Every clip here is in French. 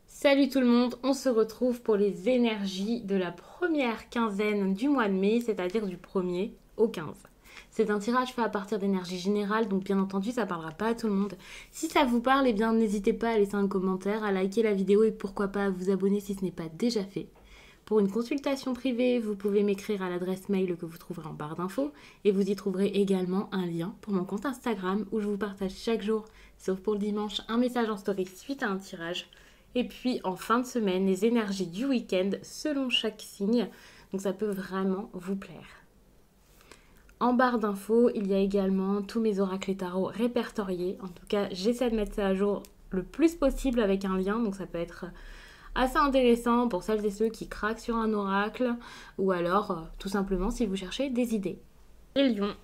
Salut tout le monde, on se retrouve pour les énergies de la première quinzaine du mois de mai, c'est-à-dire du 1er au 15. C'est un tirage fait à partir d'énergie générale, donc bien entendu ça parlera pas à tout le monde. Si ça vous parle, eh bien n'hésitez pas à laisser un commentaire, à liker la vidéo et pourquoi pas à vous abonner si ce n'est pas déjà fait. Pour une consultation privée, vous pouvez m'écrire à l'adresse mail que vous trouverez en barre d'infos et vous y trouverez également un lien pour mon compte Instagram où je vous partage chaque jour, sauf pour le dimanche, un message en story suite à un tirage. Et puis en fin de semaine, les énergies du week-end selon chaque signe. Donc ça peut vraiment vous plaire. En barre d'infos, il y a également tous mes oracles et tarots répertoriés. En tout cas, j'essaie de mettre ça à jour le plus possible avec un lien. Donc ça peut être assez intéressant pour celles et ceux qui craquent sur un oracle. Ou alors, tout simplement, si vous cherchez des idées. Les lions.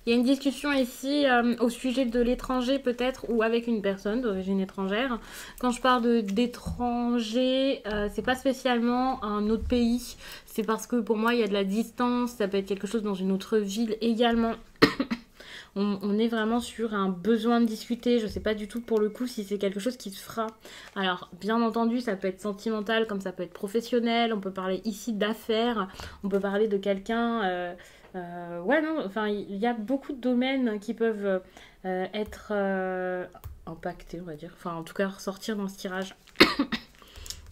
Il y a une discussion ici au sujet de l'étranger peut-être ou avec une personne d'origine étrangère. Quand je parle d'étranger, c'est pas spécialement un autre pays. C'est parce que pour moi il y a de la distance, ça peut être quelque chose dans une autre ville également. On est vraiment sur un besoin de discuter. Je sais pas du tout pour le coup si c'est quelque chose qui se fera. Alors bien entendu ça peut être sentimental comme ça peut être professionnel. On peut parler ici d'affaires. On peut parler de quelqu'un... ouais, non, enfin, il y a beaucoup de domaines qui peuvent être impactés, on va dire. Enfin, en tout cas, ressortir dans ce tirage.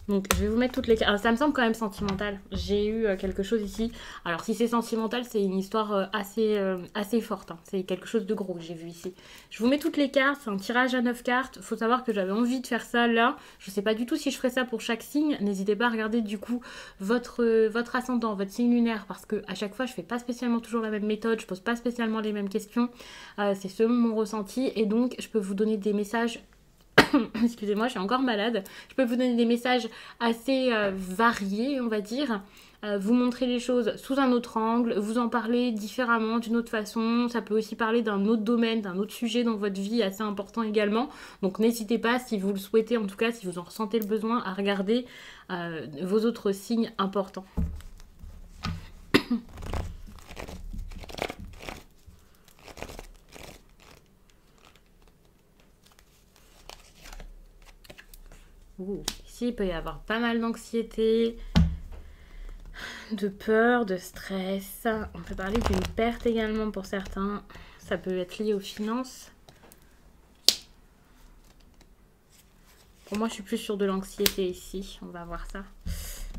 Donc, je vais vous mettre toutes les cartes. Alors, ça me semble quand même sentimental. J'ai eu quelque chose ici. Alors, si c'est sentimental, c'est une histoire assez forte. Hein. C'est quelque chose de gros que j'ai vu ici. Je vous mets toutes les cartes. C'est un tirage à 9 cartes. Il faut savoir que j'avais envie de faire ça là. Je ne sais pas du tout si je ferai ça pour chaque signe. N'hésitez pas à regarder du coup votre ascendant, votre signe lunaire. Parce que à chaque fois, je ne fais pas spécialement toujours la même méthode. Je ne pose pas spécialement les mêmes questions. C'est selon mon ressenti. Et donc, je peux vous donner des messages... Excusez-moi, je suis encore malade. Je peux vous donner des messages assez variés, on va dire. Vous montrer les choses sous un autre angle, vous en parler différemment, d'une autre façon. Ça peut aussi parler d'un autre domaine, d'un autre sujet dans votre vie assez important également. Donc n'hésitez pas, si vous le souhaitez, en tout cas, si vous en ressentez le besoin, à regarder vos autres signes importants. Ici, il peut y avoir pas mal d'anxiété, de peur, de stress. On peut parler d'une perte également pour certains. Ça peut être lié aux finances. Pour moi, je suis plus sur de l'anxiété ici. On va voir ça.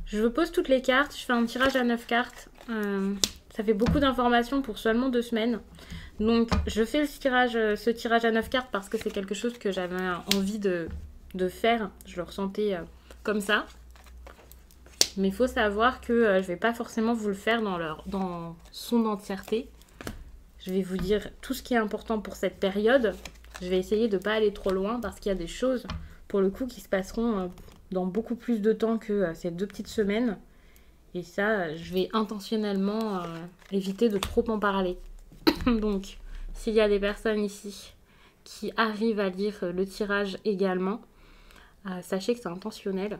Je vous pose toutes les cartes. Je fais un tirage à 9 cartes. Ça fait beaucoup d'informations pour seulement 2 semaines. Donc, je fais ce tirage à 9 cartes parce que c'est quelque chose que j'avais envie de faire. Je le ressentais comme ça. Mais il faut savoir que je ne vais pas forcément vous le faire dans son entièreté. Je vais vous dire tout ce qui est important pour cette période. Je vais essayer de ne pas aller trop loin parce qu'il y a des choses, pour le coup, qui se passeront dans beaucoup plus de temps que ces 2 petites semaines. Et ça, je vais intentionnellement éviter de trop en parler. Donc, s'il y a des personnes ici qui arrivent à lire le tirage également, sachez que c'est intentionnel.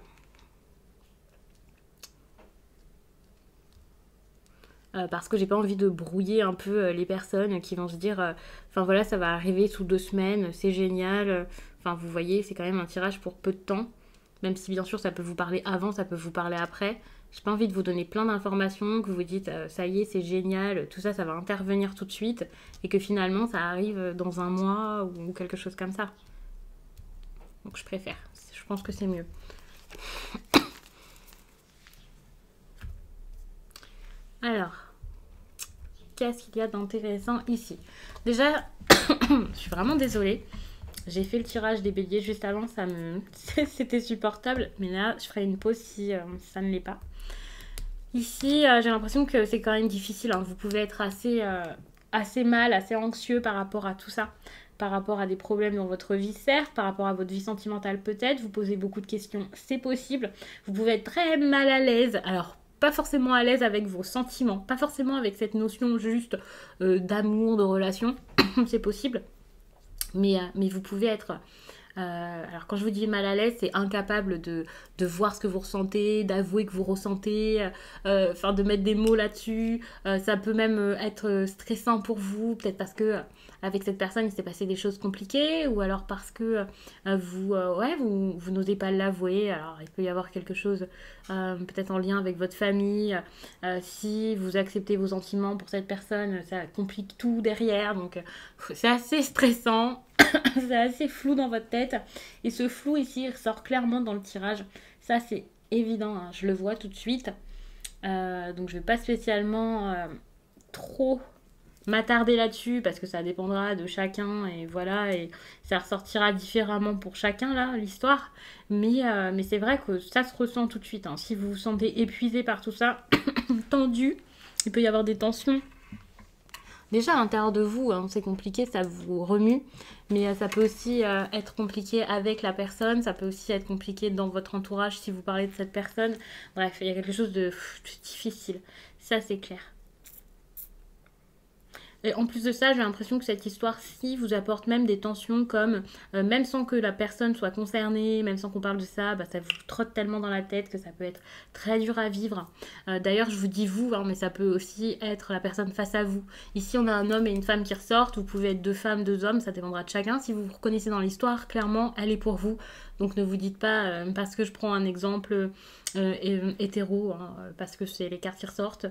Parce que j'ai pas envie de brouiller un peu les personnes qui vont se dire enfin voilà, ça va arriver sous 2 semaines, c'est génial. Enfin vous voyez, c'est quand même un tirage pour peu de temps. Même si bien sûr ça peut vous parler avant, ça peut vous parler après. J'ai pas envie de vous donner plein d'informations, que vous vous dites ça y est, c'est génial, tout ça, ça va intervenir tout de suite. Et que finalement ça arrive dans un mois ou quelque chose comme ça. Donc je préfère, je pense que c'est mieux. Alors, qu'est-ce qu'il y a d'intéressant ici? Déjà, je suis vraiment désolée. J'ai fait le tirage des béliers juste avant, c'était supportable. Mais là, je ferai une pause si ça ne l'est pas. Ici, j'ai l'impression que c'est quand même difficile. Hein. Vous pouvez être assez mal, assez anxieux par rapport à tout ça. Par rapport à des problèmes dans votre vie, certes. Par rapport à votre vie sentimentale, peut-être. Vous posez beaucoup de questions, c'est possible. Vous pouvez être très mal à l'aise. Alors, pas forcément à l'aise avec vos sentiments. Pas forcément avec cette notion juste d'amour, de relation. C'est possible. Mais vous pouvez être Alors quand je vous dis mal à l'aise, c'est incapable de voir ce que vous ressentez, d'avouer que vous ressentez, enfin de mettre des mots là-dessus. Ça peut même être stressant pour vous, peut-être parce que avec cette personne il s'est passé des choses compliquées, ou alors parce que vous n'osez pas l'avouer. Alors il peut y avoir quelque chose peut-être en lien avec votre famille. Si vous acceptez vos sentiments pour cette personne, ça complique tout derrière, donc c'est assez stressant. C'est assez flou dans votre tête. Et ce flou ici il ressort clairement dans le tirage. Ça, c'est évident, hein, je le vois tout de suite. Donc, je vais pas spécialement trop m'attarder là-dessus parce que ça dépendra de chacun et voilà. Et ça ressortira différemment pour chacun, là, l'histoire. Mais c'est vrai que ça se ressent tout de suite, hein. Si vous vous sentez épuisé par tout ça, tendu, il peut y avoir des tensions. Déjà à l'intérieur de vous, hein, c'est compliqué, ça vous remue, mais ça peut aussi être compliqué avec la personne, ça peut aussi être compliqué dans votre entourage si vous parlez de cette personne. Bref, il y a quelque chose de difficile, ça c'est clair. Et en plus de ça, j'ai l'impression que cette histoire-ci vous apporte même des tensions comme, même sans que la personne soit concernée, même sans qu'on parle de ça, bah, ça vous trotte tellement dans la tête que ça peut être très dur à vivre. D'ailleurs, je vous dis vous, hein, mais ça peut aussi être la personne face à vous. Ici, on a un homme et une femme qui ressortent, vous pouvez être deux femmes, deux hommes, ça dépendra de chacun. Si vous vous reconnaissez dans l'histoire, clairement, elle est pour vous. Donc ne vous dites pas, parce que je prends un exemple hétéro, hein, parce que c'est les cartes qui ressortent,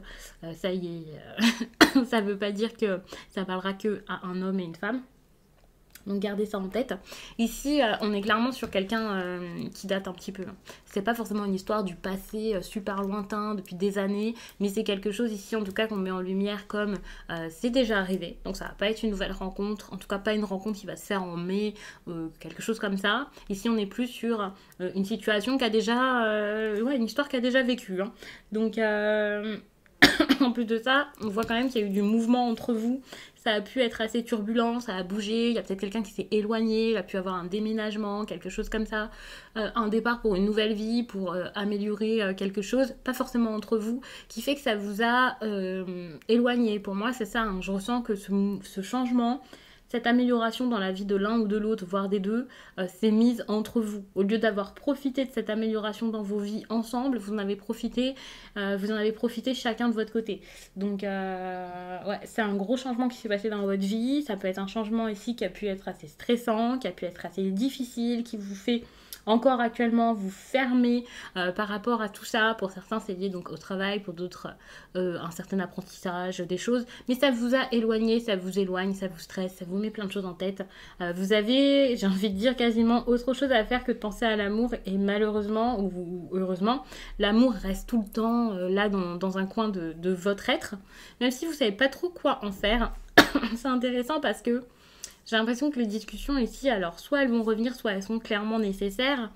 ça y est, ça veut pas dire que ça parlera que à un homme et une femme. Donc gardez ça en tête. Ici, on est clairement sur quelqu'un qui date un petit peu. C'est pas forcément une histoire du passé super lointain depuis des années, mais c'est quelque chose ici en tout cas qu'on met en lumière comme c'est déjà arrivé. Donc ça va pas être une nouvelle rencontre, en tout cas pas une rencontre qui va se faire en mai, quelque chose comme ça. Ici on est plus sur une situation qui a déjà, une histoire qui a déjà vécu, hein. Donc en plus de ça, on voit quand même qu'il y a eu du mouvement entre vous. Ça a pu être assez turbulent, ça a bougé. Il y a peut-être quelqu'un qui s'est éloigné, il a pu avoir un déménagement, quelque chose comme ça. Un départ pour une nouvelle vie, pour améliorer quelque chose, pas forcément entre vous, qui fait que ça vous a éloigné. Pour moi, c'est ça, hein. Je ressens que ce changement, cette amélioration dans la vie de l'un ou de l'autre, voire des deux, s'est mise entre vous. Au lieu d'avoir profité de cette amélioration dans vos vies ensemble, vous en avez profité chacun de votre côté. Donc, c'est un gros changement qui s'est passé dans votre vie. Ça peut être un changement ici qui a pu être assez stressant, qui a pu être assez difficile, qui vous fait encore actuellement vous fermer par rapport à tout ça. Pour certains, c'est lié donc au travail, pour d'autres, un certain apprentissage, des choses. Mais ça vous a éloigné, ça vous éloigne, ça vous stresse, ça vous met plein de choses en tête. Vous avez, j'ai envie de dire, quasiment autre chose à faire que de penser à l'amour. Et malheureusement, ou heureusement, l'amour reste tout le temps là dans un coin de votre être. Même si vous ne savez pas trop quoi en faire. C'est intéressant parce que j'ai l'impression que les discussions ici, alors soit elles vont revenir, soit elles sont clairement nécessaires.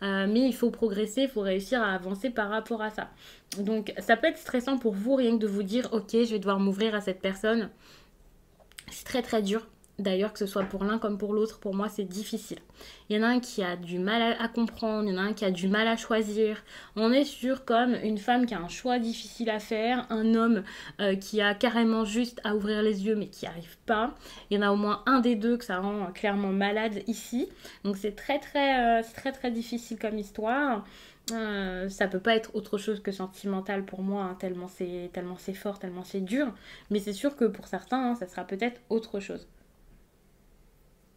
Mais il faut progresser, il faut réussir à avancer par rapport à ça. Donc ça peut être stressant pour vous rien que de vous dire ok, je vais devoir m'ouvrir à cette personne. C'est très très dur. D'ailleurs, que ce soit pour l'un comme pour l'autre, pour moi, c'est difficile. Il y en a un qui a du mal à comprendre, il y en a un qui a du mal à choisir. On est sur comme une femme qui a un choix difficile à faire, un homme qui a carrément juste à ouvrir les yeux mais qui n'y arrive pas. Il y en a au moins un des deux que ça rend clairement malade ici. Donc c'est très très difficile comme histoire. Ça peut pas être autre chose que sentimental pour moi, hein, tellement c'est fort, tellement c'est dur. Mais c'est sûr que pour certains, hein, ça sera peut-être autre chose.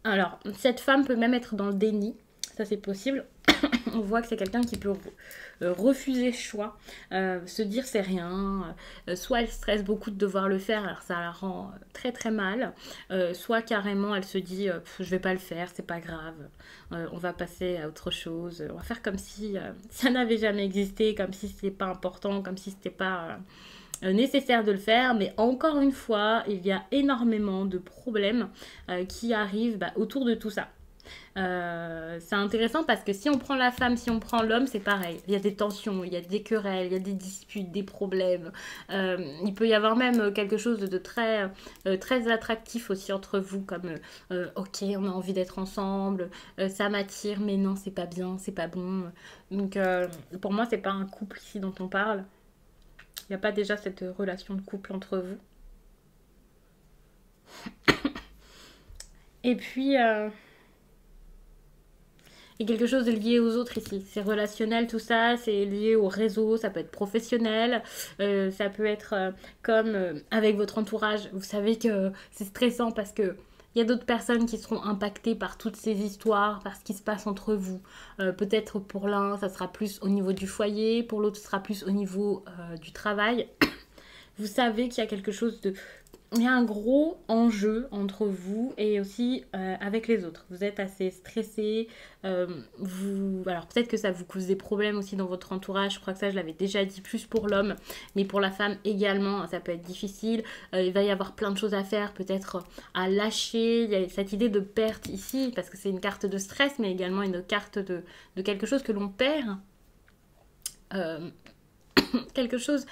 Alors, cette femme peut même être dans le déni, ça c'est possible. On voit que c'est quelqu'un qui peut refuser ce choix, se dire c'est rien, soit elle stresse beaucoup de devoir le faire, alors ça la rend très très mal, soit carrément elle se dit je vais pas le faire, c'est pas grave, on va passer à autre chose, on va faire comme si ça n'avait jamais existé, comme si c'était pas important, comme si c'était pas nécessaire de le faire, mais encore une fois, il y a énormément de problèmes qui arrivent autour de tout ça. C'est intéressant parce que si on prend la femme, si on prend l'homme, c'est pareil. Il y a des tensions, il y a des querelles, il y a des disputes, des problèmes. Il peut y avoir même quelque chose de très attractif aussi entre vous, comme ok, on a envie d'être ensemble, ça m'attire, mais non, c'est pas bien, c'est pas bon. Donc pour moi, c'est pas un couple ici dont on parle. Il n'y a pas déjà cette relation de couple entre vous. Et puis, Il y a quelque chose de lié aux autres ici. C'est relationnel, tout ça, c'est lié au réseau, ça peut être professionnel, ça peut être comme avec votre entourage. Vous savez que c'est stressant parce que il y a d'autres personnes qui seront impactées par toutes ces histoires, par ce qui se passe entre vous. Peut-être pour l'un, ça sera plus au niveau du foyer, pour l'autre, ce sera plus au niveau du travail. Vous savez qu'il y a quelque chose de... Il y a un gros enjeu entre vous et aussi avec les autres. Vous êtes assez stressé. Alors peut-être que ça vous cause des problèmes aussi dans votre entourage. Je crois que ça, je l'avais déjà dit, plus pour l'homme. Mais pour la femme également, ça peut être difficile. Il va y avoir plein de choses à faire, peut-être à lâcher. Il y a cette idée de perte ici, parce que c'est une carte de stress, mais également une carte de quelque chose que l'on perd. Quelque chose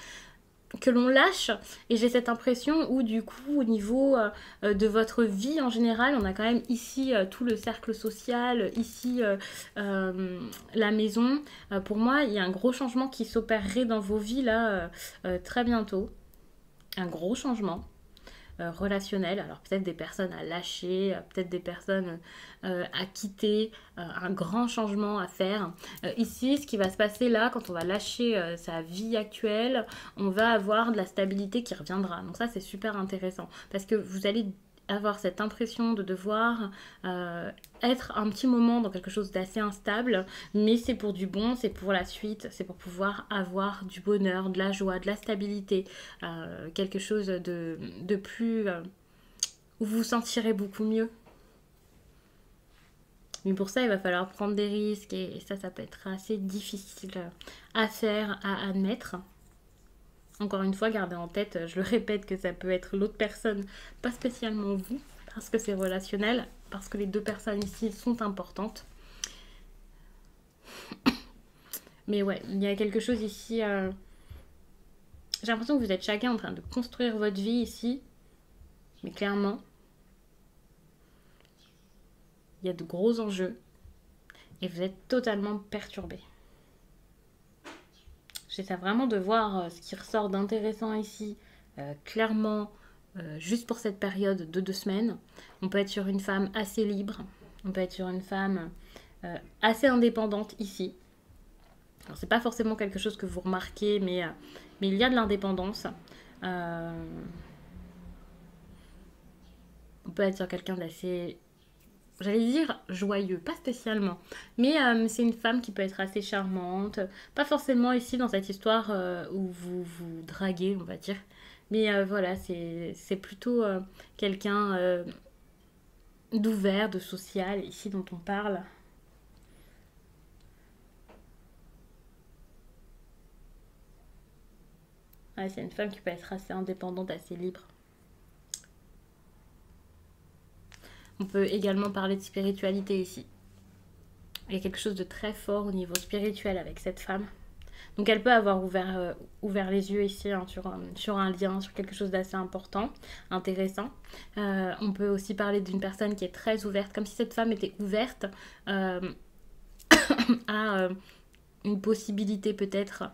que l'on lâche, et j'ai cette impression où du coup au niveau de votre vie en général, on a quand même ici tout le cercle social, ici la maison. Pour moi, il y a un gros changement qui s'opérerait dans vos vies là très bientôt, un gros changement relationnel. Alors peut-être des personnes à lâcher, peut-être des personnes à quitter, un grand changement à faire. Ici, ce qui va se passer là, quand on va lâcher sa vie actuelle, on va avoir de la stabilité qui reviendra. Donc ça, c'est super intéressant parce que vous allez avoir cette impression de devoir être un petit moment dans quelque chose d'assez instable, mais c'est pour du bon, c'est pour la suite, c'est pour pouvoir avoir du bonheur, de la joie, de la stabilité, quelque chose de plus... où vous vous sentirez beaucoup mieux. Mais pour ça, il va falloir prendre des risques et ça peut être assez difficile à faire, à admettre. Encore une fois, gardez en tête, je le répète, que ça peut être l'autre personne, pas spécialement vous, parce que c'est relationnel, parce que les deux personnes ici sont importantes. Mais ouais, il y a quelque chose ici... J'ai l'impression que vous êtes chacun en train de construire votre vie ici, mais clairement, il y a de gros enjeux et vous êtes totalement perturbé. J'essaie vraiment de voir ce qui ressort d'intéressant ici, clairement, juste pour cette période de 2 semaines. On peut être sur une femme assez libre, on peut être sur une femme assez indépendante ici. Alors c'est pas forcément quelque chose que vous remarquez, mais il y a de l'indépendance. On peut être sur quelqu'un d'assez... J'allais dire joyeux, pas spécialement. Mais c'est une femme qui peut être assez charmante. Pas forcément ici dans cette histoire où vous vous draguez, on va dire. Mais voilà, c'est plutôt quelqu'un d'ouvert, de social, ici dont on parle. Ouais, c'est une femme qui peut être assez indépendante, assez libre. On peut également parler de spiritualité ici. Il y a quelque chose de très fort au niveau spirituel avec cette femme. Donc elle peut avoir ouvert les yeux ici hein, sur un lien, sur quelque chose d'assez important, intéressant. On peut aussi parler d'une personne qui est très ouverte, comme si cette femme était ouverte à une possibilité peut-être,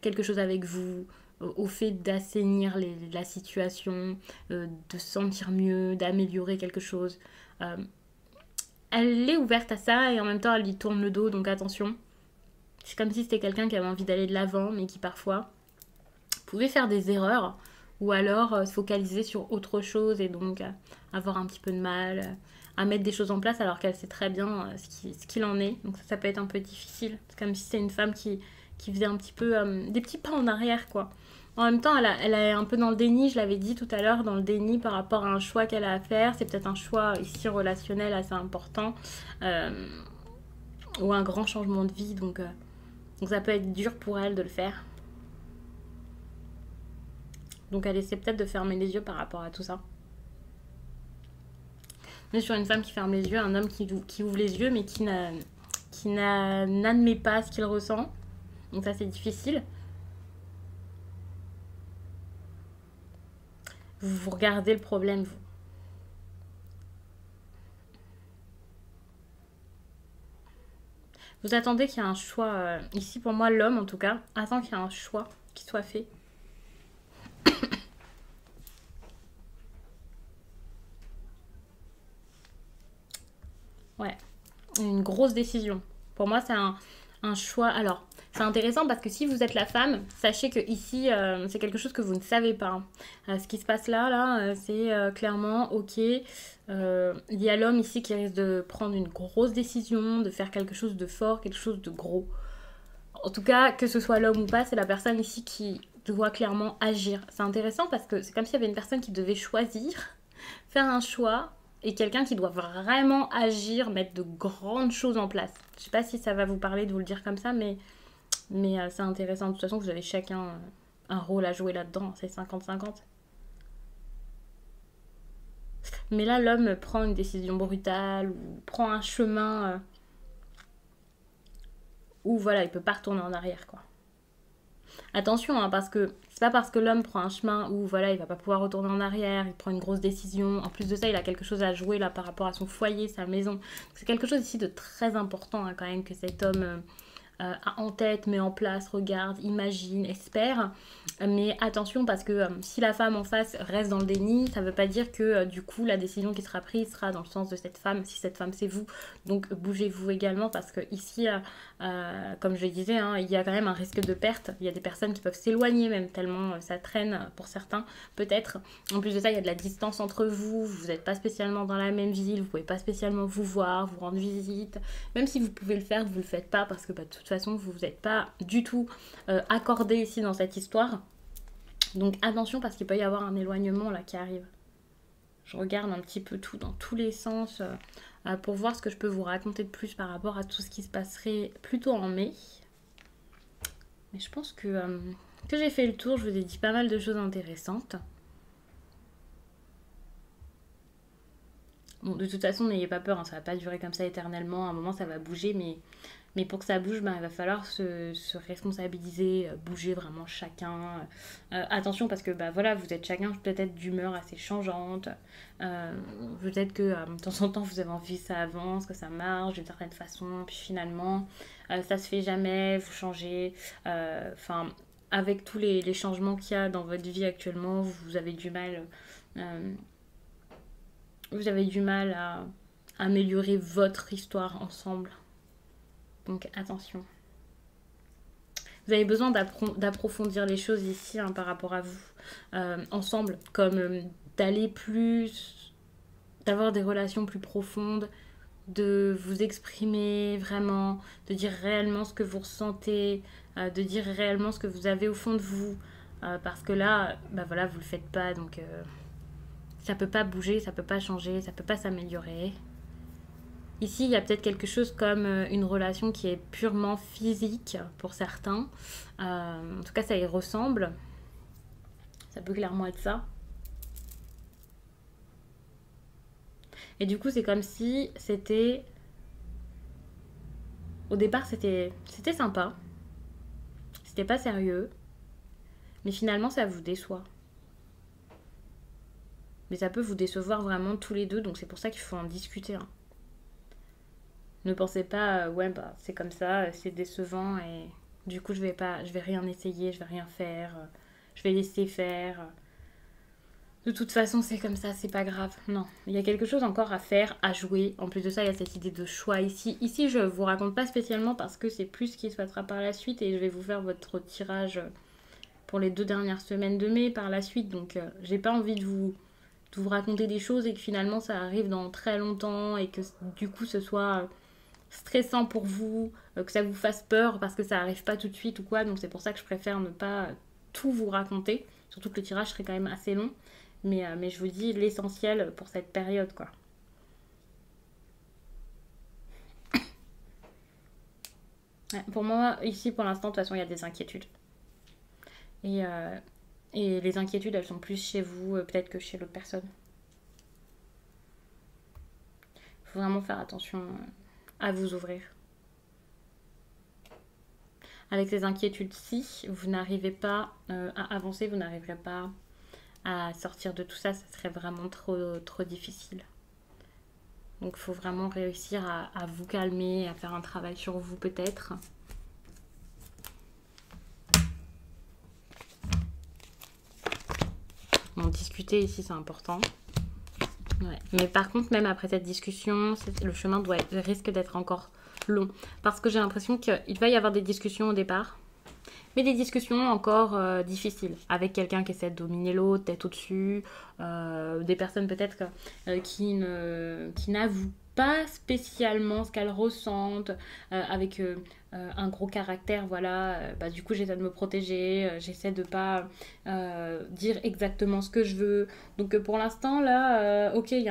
quelque chose avec vous, au fait d'assainir la situation, de se sentir mieux, d'améliorer quelque chose. Elle est ouverte à ça et en même temps elle lui tourne le dos, donc attention. C'est comme si c'était quelqu'un qui avait envie d'aller de l'avant, mais qui parfois pouvait faire des erreurs ou alors se focaliser sur autre chose et donc avoir un petit peu de mal à mettre des choses en place alors qu'elle sait très bien ce qu'il en est. Donc ça peut être un peu difficile. C'est comme si c'est une femme qui faisait un petit peu des petits pas en arrière, quoi. En même temps, elle est un peu dans le déni, je l'avais dit tout à l'heure, dans le déni par rapport à un choix qu'elle a à faire. C'est peut-être un choix ici relationnel assez important ou un grand changement de vie. Donc ça peut être dur pour elle de le faire. Donc elle essaie peut-être de fermer les yeux par rapport à tout ça. On est sur une femme qui ferme les yeux, un homme qui ouvre les yeux mais qui n'admet pas ce qu'il ressent. Donc ça c'est difficile. Vous regardez le problème, vous. Vous attendez qu'il y ait un choix, ici pour moi l'homme en tout cas, attend qu'il y ait un choix qui soit fait. Ouais, une grosse décision. Pour moi, c'est un choix. Alors, c'est intéressant parce que si vous êtes la femme, sachez que ici, c'est quelque chose que vous ne savez pas. Ce qui se passe là, c'est clairement, ok, il y a l'homme ici qui risque de prendre une grosse décision, de faire quelque chose de fort, quelque chose de gros. En tout cas, que ce soit l'homme ou pas, c'est la personne ici qui doit clairement agir. C'est intéressant parce que c'est comme s'il y avait une personne qui devait choisir, faire un choix, et quelqu'un qui doit vraiment agir, mettre de grandes choses en place. Je sais pas si ça va vous parler de vous le dire comme ça, mais c'est intéressant. De toute façon, vous avez chacun un rôle à jouer là-dedans, c'est 50-50. Mais là, l'homme prend une décision brutale, ou prend un chemin où voilà, il peut pas retourner en arrière, quoi. Attention, hein, parce que c'est pas parce que l'homme prend un chemin où voilà, il va pas pouvoir retourner en arrière, il prend une grosse décision. En plus de ça, il a quelque chose à jouer là par rapport à son foyer, sa maison. C'est quelque chose ici de très important hein, quand même que cet homme a en tête, met en place, regarde, imagine, espère. Mais attention parce que si la femme en face reste dans le déni, ça veut pas dire que du coup la décision qui sera prise sera dans le sens de cette femme, si cette femme c'est vous. Donc bougez-vous également parce que ici, comme je le disais, hein, il y a quand même un risque de perte. Il y a des personnes qui peuvent s'éloigner même tellement ça traîne pour certains, peut-être. En plus de ça, il y a de la distance entre vous, vous n'êtes pas spécialement dans la même ville, vous pouvez pas spécialement vous voir, vous rendre visite. Même si vous pouvez le faire, vous le faites pas parce que de toute façon, vous n'êtes pas du tout accordé ici dans cette histoire. Donc attention parce qu'il peut y avoir un éloignement là qui arrive. Je regarde un petit peu tout dans tous les sens pour voir ce que je peux vous raconter de plus par rapport à tout ce qui se passerait plutôt en mai. Mais je pense que j'ai fait le tour, je vous ai dit pas mal de choses intéressantes. Bon, de toute façon, n'ayez pas peur, hein, ça va pas durer comme ça éternellement. À un moment, ça va bouger, mais pour que ça bouge, il va falloir se responsabiliser, bouger vraiment chacun. Attention, parce que voilà, vous êtes chacun peut-être d'humeur assez changeante. Peut-être que de temps en temps, vous avez envie que ça avance, que ça marche d'une certaine façon. Puis finalement, ça se fait jamais, vous changez. Enfin, avec tous les changements qu'il y a dans votre vie actuellement, vous avez du mal... vous avez du mal à améliorer votre histoire ensemble. Donc attention. Vous avez besoin d'approfondir les choses ici hein, par rapport à vous, ensemble, comme d'aller plus, d'avoir des relations plus profondes, de vous exprimer vraiment, de dire réellement ce que vous ressentez, de dire réellement ce que vous avez au fond de vous, parce que là, voilà, vous le faites pas, donc ça peut pas bouger, ça peut pas changer, ça peut pas s'améliorer. Ici, il y a peut-être quelque chose comme une relation qui est purement physique pour certains. En tout cas, ça y ressemble. Ça peut clairement être ça. Et du coup, c'est comme si c'était... Au départ, c'était sympa. C'était pas sérieux. Mais finalement, ça vous déçoit. Mais ça peut vous décevoir vraiment tous les deux. Donc c'est pour ça qu'il faut en discuter. Hein. Ne pensez pas, c'est comme ça, c'est décevant et du coup je vais rien essayer, je vais rien faire, je vais laisser faire. De toute façon c'est comme ça, c'est pas grave. Non, il y a quelque chose encore à faire, à jouer. En plus de ça, il y a cette idée de choix ici. Ici je vous raconte pas spécialement parce que c'est plus ce qui se passera par la suite et je vais vous faire votre tirage pour les 2 dernières semaines de mai par la suite. Donc j'ai pas envie de vous raconter des choses et que finalement ça arrive dans très longtemps et que du coup ce soit... stressant pour vous, que ça vous fasse peur parce que ça arrive pas tout de suite ou quoi, donc c'est pour ça que je préfère ne pas tout vous raconter, surtout que le tirage serait quand même assez long, mais je vous dis l'essentiel pour cette période quoi. Ouais, pour moi ici pour l'instant de toute façon il y a des inquiétudes et les inquiétudes elles sont plus chez vous peut-être que chez l'autre personne. Il faut vraiment faire attention à vous ouvrir. Avec ces inquiétudes-ci, vous n'arrivez pas à avancer, vous n'arriverez pas à sortir de tout ça, ça serait vraiment trop difficile. Donc il faut vraiment réussir à vous calmer, à faire un travail sur vous peut-être. Bon, discuter ici c'est important. Ouais. Mais par contre, même après cette discussion, le chemin risque d'être encore long. Parce que j'ai l'impression qu'il va y avoir des discussions au départ. Mais des discussions encore difficiles, avec quelqu'un qui essaie de dominer l'autre, tête au-dessus, des personnes peut-être qui n'avouent pas spécialement ce qu'elles ressentent, avec un gros caractère, voilà. Bah, du coup, j'essaie de me protéger, j'essaie de pas dire exactement ce que je veux. Donc pour l'instant, là, ok, il y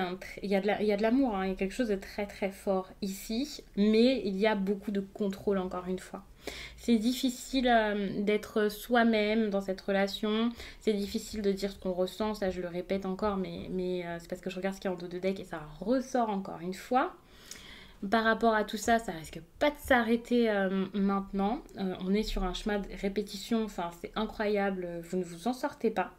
a de l'amour, hein, il y a quelque chose de très très fort ici, mais il y a beaucoup de contrôle encore une fois. C'est difficile d'être soi-même dans cette relation. C'est difficile de dire ce qu'on ressent. Ça, je le répète encore, mais c'est parce que je regarde ce qu'il y a en dos de deck et ça ressort encore une fois. Par rapport à tout ça, ça risque pas de s'arrêter maintenant. On est sur un chemin de répétition. Enfin, c'est incroyable. Vous ne vous en sortez pas.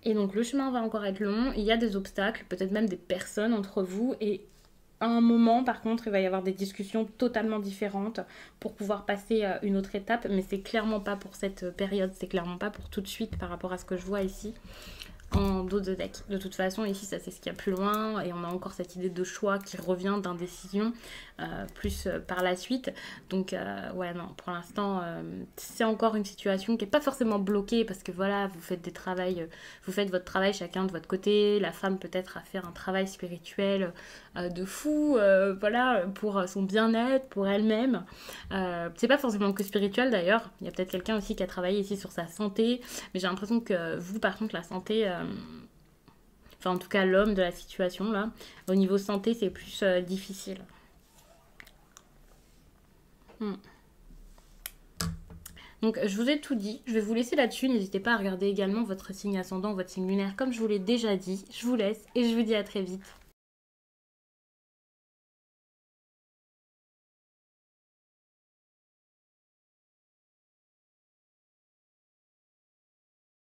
Et donc, le chemin va encore être long. Il y a des obstacles, peut-être même des personnes entre vous. Et à un moment, par contre, il va y avoir des discussions totalement différentes pour pouvoir passer une autre étape, mais c'est clairement pas pour cette période, c'est clairement pas pour tout de suite par rapport à ce que je vois ici en dos de deck. De toute façon, ici, ça c'est ce qu'il y a plus loin et on a encore cette idée de choix qui revient d'indécision plus par la suite. Donc, ouais, non, pour l'instant, c'est encore une situation qui n'est pas forcément bloquée parce que voilà, vous faites vous faites votre travail chacun de votre côté. La femme peut-être à faire un travail spirituel de fou, voilà, pour son bien-être, pour elle-même. C'est pas forcément que spirituel d'ailleurs. Il y a peut-être quelqu'un aussi qui a travaillé ici sur sa santé, mais j'ai l'impression que vous, par contre, la santé. Enfin, en tout cas, l'homme de la situation, là. Au niveau santé, c'est plus difficile. Hmm. Donc, je vous ai tout dit. Je vais vous laisser là-dessus. N'hésitez pas à regarder également votre signe ascendant, votre signe lunaire, comme je vous l'ai déjà dit. Je vous laisse et je vous dis à très vite.